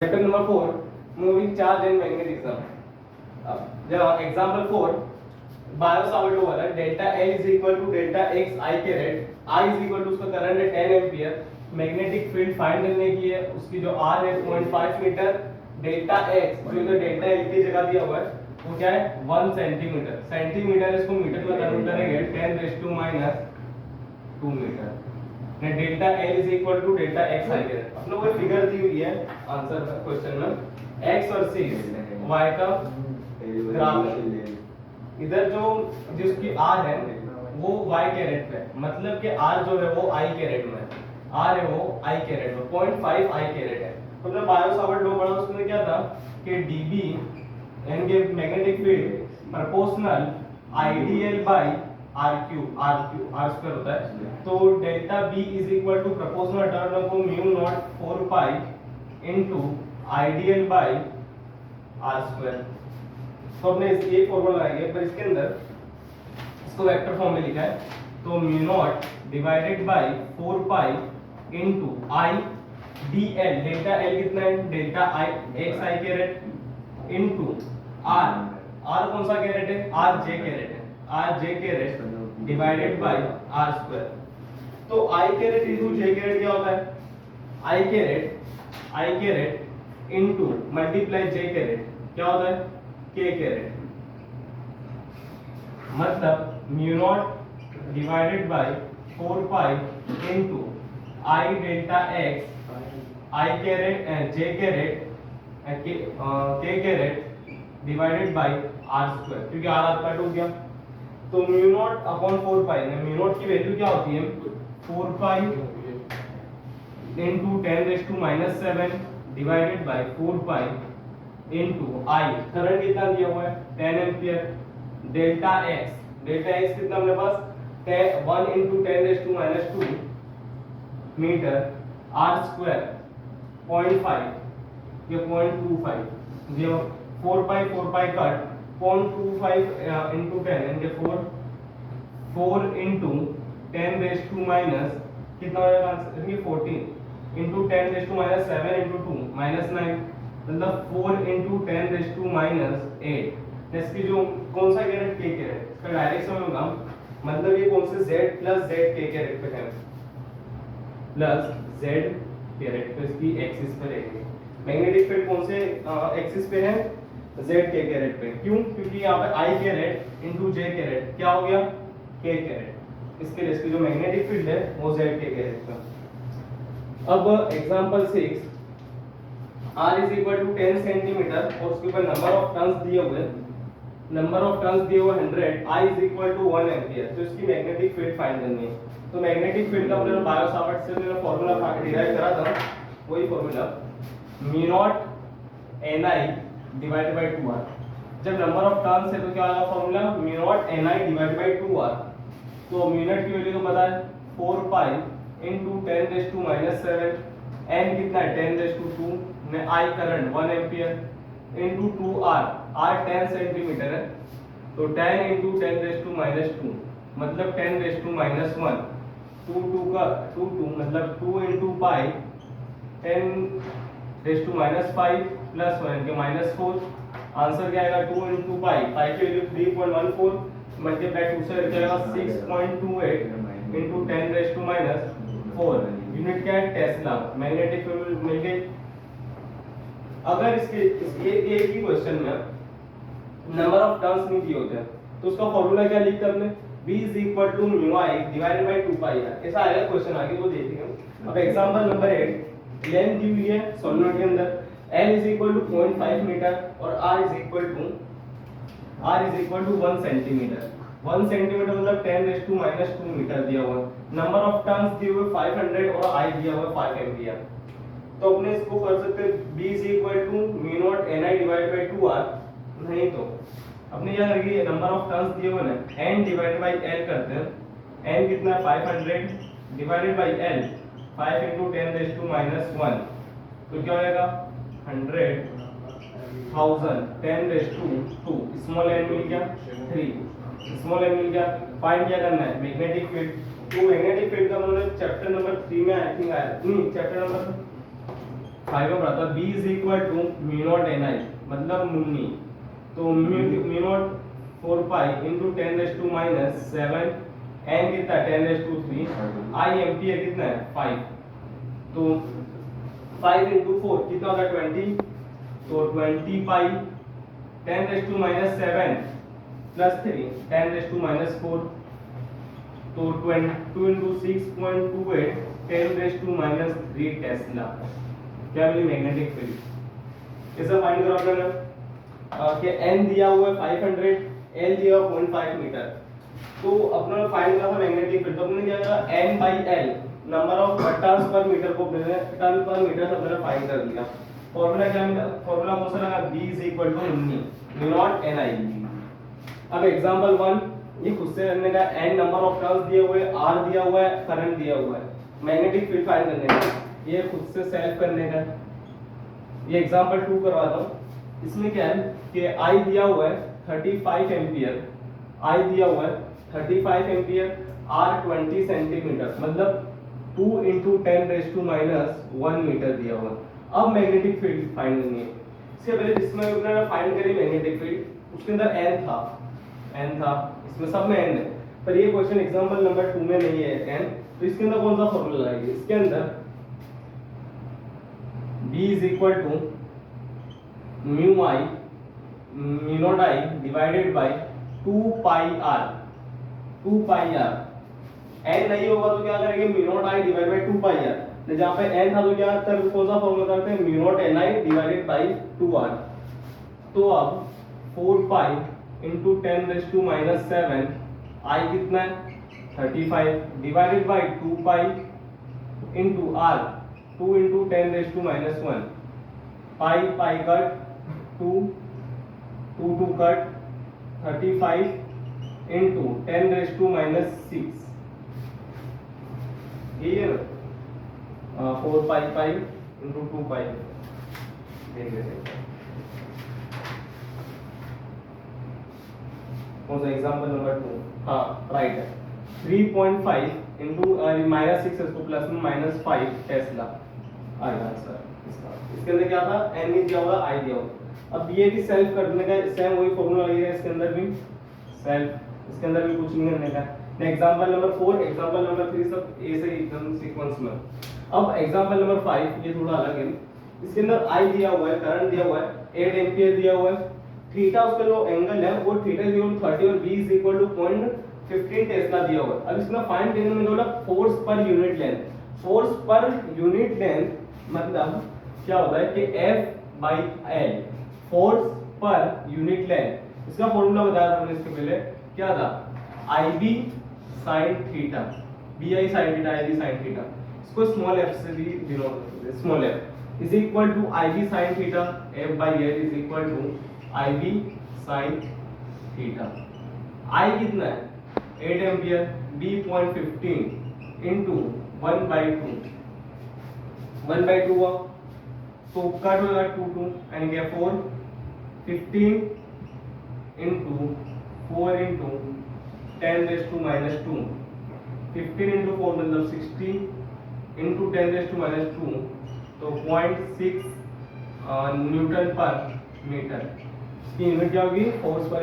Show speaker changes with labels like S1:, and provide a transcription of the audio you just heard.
S1: Chapter number 4, moving charge and magnetism. Example 4, Biot Savart वाला delta L is equal to delta X I caret, I is equal to उसका current है 10 ampere, magnetic field find करने की है, उसकी जो R है 0.5 मीटर, डेल्टा X जो इधर डेल्टा L की जगह दिया हुआ है वो क्या है 1 सेंटीमीटर, सेंटीमीटर इसको मीटर में कन्वर्ट करेंगे 10 रेज़ टू माइनस 2 मीटर। ने delta L is equal to delta X I caret. अपने को फिगर दी हुई है आंसर क्वेश्चन में X और C Y का ग्राफ है। इधर जो जिसकी R है वो Y कैरेट पे, मतलब कि R जो है वो I कैरेट में है, R है वो I कैरेट में 0.5 I कैरेट है। तो मतलब बायो-सावर्ट लॉ पढ़ा उसमें क्या था कि dB यानी कि magnetic field proportional I dl by r square होता है। तो delta B is equal to proportional term को mu not 4 pi into I dl by r square. तो हमने ये फॉर्मूला लगाएंगे पर इसके अंदर इसको वेक्टर फॉर्म में लिखा है तो mu not divided by 4 pi into i dl, delta L कितना है delta I x I caret into r कौन सा कैरेट है r j कैरेट है, r j caret divided by r square. तो I caret into j caret क्या होता है I caret into multiply j caret क्या होता है k कैरेट, मतलब mu not divided by 4 pi into I delta x I caret j caret k caret divided by r square, क्योंकि r cut हो गया। तो म्यू नॉट अपॉन 4 पाई में mu naught की वैल्यू क्या होती है 4 pi into 10 raise to minus 7 divided by 4 pi into I current कितना दिया हुआ है 10 एम्पियर, डेल्टा x कितना अपने पास 1 into 10 raise to minus 2 metre, r square 0.5 ये 0.25 दिया 4 पाई कट 0.25 into 10 यानी कि 4 into 10 raised to minus कितना हो जाएगा answer, 14 into 10 raised to minus 7 into 2 minus 9, मतलब 4 into 10 raised to minus 8। इसकी जो कौन सा कैरेट k कैरेट, इसका डायरेक्ट समझ होगा, मतलब ये कौन से z plus z k caret पे है प्लस z कैरेट पे इसकी एक्सिस पे रहेगी। मैग्नेटिक फील्ड कौन से एक्सिस पे है z k कैरेट पे, क्यों क्योंकि यहाँ पे I caret into j caret क्या हो गया k कैरेट, इसके लिए इसकी जो मैग्नेटिक फील्ड है वो z k कैरेट पे। अब example 6 r is equal to 10 centimetre और उसके ऊपर नंबर ऑफ टर्न्स दिए हुए 100, I is equal to 1 ampere. तो इसकी मैग्नेटिक फील्ड फाइंड करनी है। तो मैग्नेटिक फील्ड का हमने बायो-सावर्ट से जो फार्मूला डिराइव करा था वही formula mu not ni divided by 2r। जब नंबर ऑफ टर्न्स है तो क्या आएगा formula mu not ni divided by 2r। तो म्यू नॉट की वैल्यू तो पता है 4 pi into 10 raise to minus 7, n कितना है 10 रेज़ टू 2 में I current 1 ampere into 2r, r 10 centimetre है तो 10 इनटू 10 रेज़ टू माइनस 2 मतलब 10 रेज़ टू माइनस 1, 2 का 2 मतलब 2 into pi 10 raise to minus 5 plus 1 के माइनस 4। आंसर क्या आएगा 2 इनटू पाई की वैल्यू 3.14 मल्टीप्लाई 2 से क्या आएगा 6.28 into 10 raise to minus 4। Unit क्या है टेस्ला। मैग्नेटिक फील्ड मिल गई। अगर इसके एक ही क्वेश्चन में नंबर ऑफ टर्न्स नहीं दिए होते तो उसका फार्मूला क्या लिखते हैं अपने b is equal to mu i divided by 2 pi r। ऐसा आएगा क्वेश्चन आगे वो देखेंगे। अब एग्जांपल नंबर 8 लेंथ दी हुई है सॉलिनॉइड के अंदर L is equal to 0.5 metre और R is equal to 1 centimetre. 1 centimetre मतलब 10 रेज़ टू माइनस 2 मीटर दिया हुआ। नंबर ऑफ टर्न्स दिए हुए 500 और I दिया हुआ 5 एम्पियर। तो अपने इसको कर सकते हैं b is equal to mu not ni divided by 2r, नहीं तो अपने यहाँ देखिए नंबर ऑफ टर्न्स दिए हुए ना n डिवाइडेड बाय l करते हैं। n कितना है 500 divided by l 5 into 10 raise to minus 1 तो क्या हो जाएगा 100,000 10 रेज़ टू 2 स्मॉल n मिल गया 3 स्मॉल n मिल गया। फाइंड क्या करना है मैग्नेटिक फील्ड। तो मैग्नेटिक फील्ड का मतलब चैप्टर नंबर 3 में आई थिंक आया नहीं, चैप्टर नंबर 5 में पढ़ा था b is equal to mu not ni मतलब मुन्नी, तो mu not 4 pi into 10 raise to minus 7 n कितना 10 रेज़ टू 3 I एम्पियर कितना है 5, तो 5 इनटू 4 कितना होगा 20, तो 20 pi 10 raise to minus 7 plus 3 10 raise to minus 4, तो 22 into 6.28 10 raise to minus 3 tesla. क्या मिली मैग्नेटिक फील्ड। कैसे फाइंड करो अपने कि n दिया हुआ है 500, l दिया हुआ 0.5 मीटर, तो अपने फाइंड करना मैग्नेटिक फील्ड, तो अपने क्या करा n by l number of turns पर मीटर को टर्न पर मीटर से अपने फाइंड कर दिया। फार्मूला क्या मिला, फार्मूला कौन सा लगा b is equal to mu not ni। अब एग्जांपल 1 ये खुद से करने का, n नंबर ऑफ टर्न्स दिए हुए, r दिया हुआ है, करंट दिया हुआ है, मैग्नेटिक फील्ड फाइंड करने का, ये खुद से सेल्फ करने का। ये एग्जांपल 2 करवाता हूं। इसमें क्या है कि I दिया हुआ है 35 एम्पियर, I दिया हुआ है 35 एम्पियर, R 20 सेंटीमीटर मतलब 2 into 10 raised to minus 1 metre दिया हुआ। अब मैग्नेटिक फील्ड फाइंड करनी है। इससे पहले जिसमें हमने फाइंड करी मैग्नेटिक फील्ड, उसके अंदर n था, इसमें सब में n है, पर ये क्वेश्चन एग्जांपल नंबर 2 में नहीं है n, तो इसके अंदर कौन सा फॉर्मूला लगाएंगे, इसके अंदर b is equal to mu naught I divided by 2 pi r, 2 pi r, n नहीं होगा तो क्या करेंगे mu naught I divided by 2 pi r, तो जहाँ पे n था तो क्या करते, कौन सा फॉर्मूला करते हैं mu naught ni divided by 2r। तो अब 4 pi into 10 raised to minus 7 I कितना है 35 divided by 2 pi into r 2 into 10 raised to minus 1 pi cut 2 cut 35 into 10 raised to minus 6, ये है ना 4 pi into 2 pi। कौन सा example number 2, हाँ राइट है 3.5 into माइनस 6 इसको प्लस में माइनस 5 टेस्ला आएगा आंसर इसका। इसके अंदर क्या था n दिया हुआ I दिया हुआ। अब ये भी सेल्फ करने का सेम वही फॉर्मूला लगेगा, इसके अंदर भी सेल्फ, इसके अंदर भी कुछ नहीं करने का। एग्जांपल नंबर 4 एग्जांपल नंबर 3 सब ए से एकदम सीक्वेंस में। अब एग्जांपल नंबर 5 ये थोड़ा अलग है, इसके अंदर I दिया हुआ है, करंट दिया हुआ है 8 एम्पियर दिया हुआ है, थीटा उसका जो एंगल है वो थीटा इज इक्वल टू 30 और b is equal to 0.15 tesla दिया हुआ है। अब इसमें फाइंड करने में बोला फोर्स पर यूनिट लेंथ, फोर्स पर यूनिट लेंथ मतलब क्या होता है कि F बाई L फोर्स पर यूनिट लेंथ। इसका फॉर्मूला बताया था हमने इसके पहले, क्या था IB sin theta, BI sin theta, IB sin theta, इसको स्मॉल f से भी डिनोट करते हैं, small f is equal to IB sin theta, F by L is equal to IB sin theta. I कितना है 8 एम्पियर, B 0.15 into 1/2, 1/2 हुआ तो cut होगा 2 एंड क्या 4 15 into 4 into 10 raised to minus 2, 15 into 4 मतलब 60 into 10 raised to minus 2, तो 0.6 Newton पर metre. इसकी यूनिट क्या होगी फोर्स पर